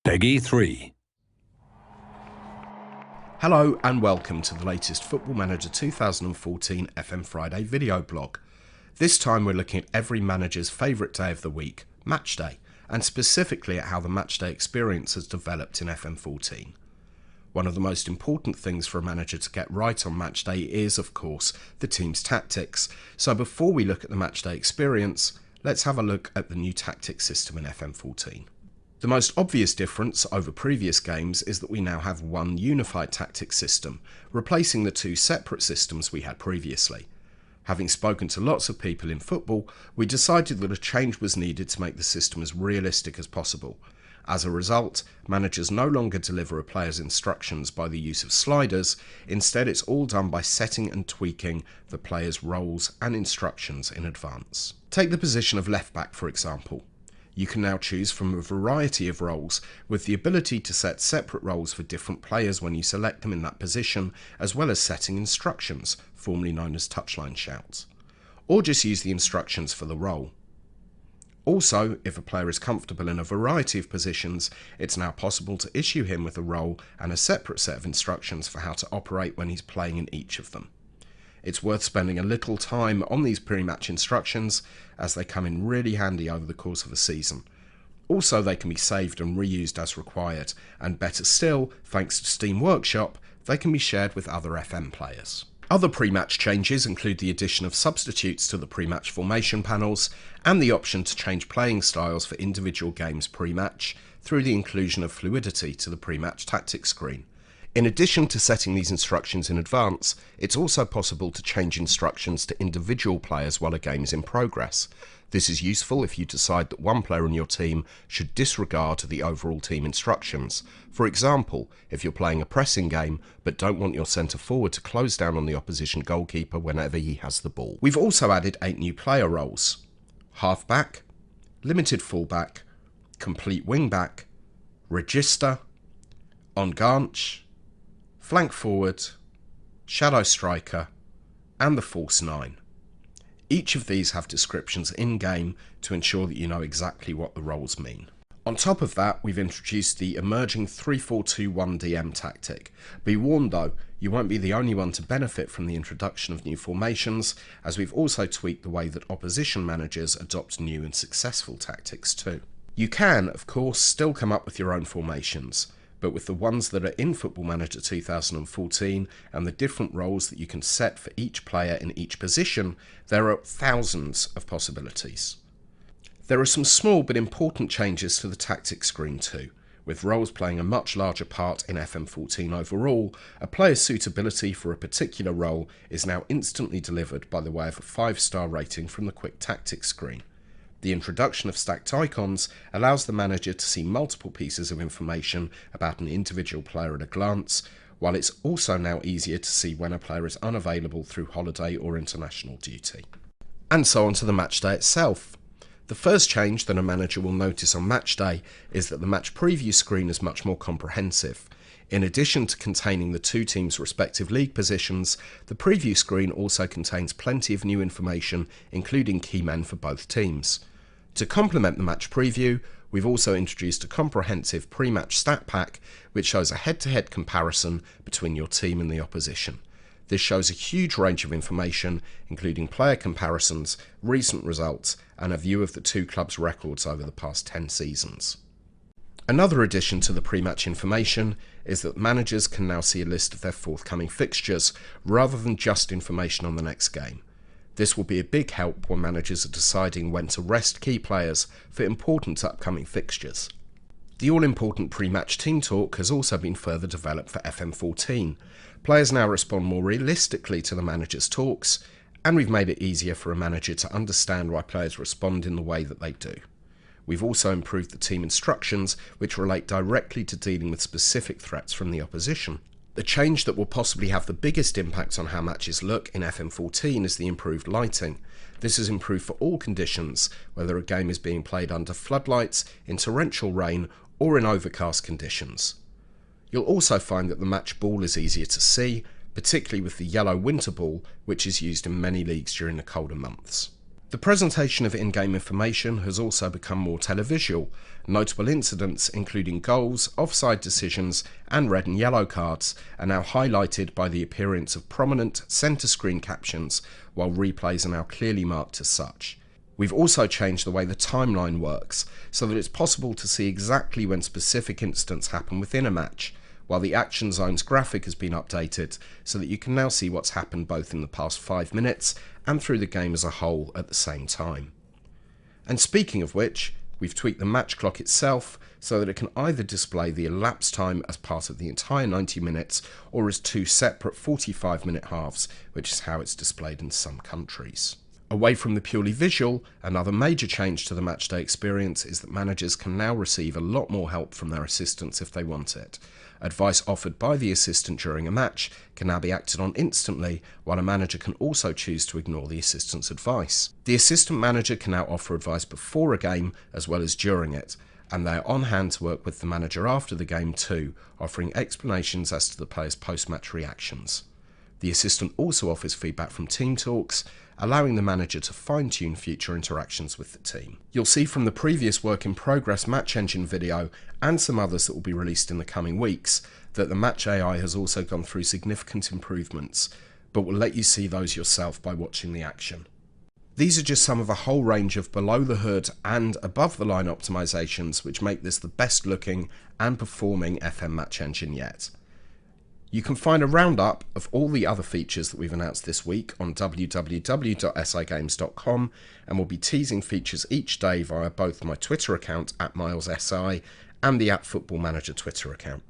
Peggy 3. Hello and welcome to the latest Football Manager 2014 FM Friday video blog. This time we're looking at every manager's favourite day of the week, Match Day, and specifically at how the Match Day experience has developed in FM14. One of the most important things for a manager to get right on Match Day is, of course, the team's tactics. So before we look at the Match Day experience, let's have a look at the new tactics system in FM14. The most obvious difference over previous games is that we now have one unified tactics system, replacing the two separate systems we had previously. Having spoken to lots of people in football, we decided that a change was needed to make the system as realistic as possible. As a result, managers no longer deliver a player's instructions by the use of sliders. Instead, it's all done by setting and tweaking the player's roles and instructions in advance. Take the position of left back, for example. You can now choose from a variety of roles, with the ability to set separate roles for different players when you select them in that position, as well as setting instructions, formerly known as touchline shouts. Or just use the instructions for the role. Also, if a player is comfortable in a variety of positions, it's now possible to issue him with a role and a separate set of instructions for how to operate when he's playing in each of them. It's worth spending a little time on these pre-match instructions, as they come in really handy over the course of a season. Also, they can be saved and reused as required, and better still, thanks to Steam Workshop, they can be shared with other FM players. Other pre-match changes include the addition of substitutes to the pre-match formation panels, and the option to change playing styles for individual games pre-match through the inclusion of fluidity to the pre-match tactics screen. In addition to setting these instructions in advance, it's also possible to change instructions to individual players while a game is in progress. This is useful if you decide that one player on your team should disregard the overall team instructions. For example, if you're playing a pressing game but don't want your centre forward to close down on the opposition goalkeeper whenever he has the ball. We've also added 8 new player roles: half-back, limited full-back, complete wing-back, register, enganche, flank forward, shadow striker, and the false 9. Each of these have descriptions in-game to ensure that you know exactly what the roles mean. On top of that, we've introduced the emerging 3-4-2-1 DM tactic. Be warned though, you won't be the only one to benefit from the introduction of new formations, as we've also tweaked the way that opposition managers adopt new and successful tactics too. You can, of course, still come up with your own formations, but with the ones that are in Football Manager 2014 and the different roles that you can set for each player in each position, there are thousands of possibilities. There are some small but important changes to the tactics screen too. With roles playing a much larger part in FM14 overall, a player's suitability for a particular role is now instantly delivered by the way of a 5-star rating from the quick tactics screen. The introduction of stacked icons allows the manager to see multiple pieces of information about an individual player at a glance, while it's also now easier to see when a player is unavailable through holiday or international duty. And so on to the match day itself. The first change that a manager will notice on match day is that the match preview screen is much more comprehensive. In addition to containing the two teams' respective league positions, the preview screen also contains plenty of new information, including key men for both teams. To complement the match preview, we've also introduced a comprehensive pre-match stat pack, which shows a head-to-head comparison between your team and the opposition. This shows a huge range of information, including player comparisons, recent results, and a view of the two clubs' records over the past 10 seasons. Another addition to the pre-match information is that managers can now see a list of their forthcoming fixtures, rather than just information on the next game. This will be a big help when managers are deciding when to rest key players for important upcoming fixtures. The all-important pre-match team talk has also been further developed for FM14. Players now respond more realistically to the manager's talks, and we've made it easier for a manager to understand why players respond in the way that they do. We've also improved the team instructions, which relate directly to dealing with specific threats from the opposition. The change that will possibly have the biggest impact on how matches look in FM14 is the improved lighting. This is improved for all conditions, whether a game is being played under floodlights, in torrential rain, or in overcast conditions. You'll also find that the match ball is easier to see, particularly with the yellow winter ball, which is used in many leagues during the colder months. The presentation of in-game information has also become more televisual. Notable incidents, including goals, offside decisions and red and yellow cards, are now highlighted by the appearance of prominent centre screen captions, while replays are now clearly marked as such. We've also changed the way the timeline works, so that it's possible to see exactly when specific incidents happen within a match, while the Action Zones graphic has been updated so that you can now see what's happened both in the past 5 minutes and through the game as a whole at the same time. And speaking of which, we've tweaked the match clock itself so that it can either display the elapsed time as part of the entire 90 minutes or as 2 separate 45-minute halves, which is how it's displayed in some countries. Away from the purely visual, another major change to the matchday experience is that managers can now receive a lot more help from their assistants if they want it. Advice offered by the assistant during a match can now be acted on instantly, while a manager can also choose to ignore the assistant's advice. The assistant manager can now offer advice before a game as well as during it, and they are on hand to work with the manager after the game too, offering explanations as to the players' post-match reactions. The assistant also offers feedback from team talks, allowing the manager to fine-tune future interactions with the team. You'll see from the previous work in progress Match Engine video and some others that will be released in the coming weeks that the Match AI has also gone through significant improvements, but we'll let you see those yourself by watching the action. These are just some of a whole range of below the hood and above the line optimizations which make this the best looking and performing FM Match Engine yet. You can find a roundup of all the other features that we've announced this week on www.sigames.com, and we'll be teasing features each day via both my Twitter account @MilesSI and the @FootballManager Twitter account.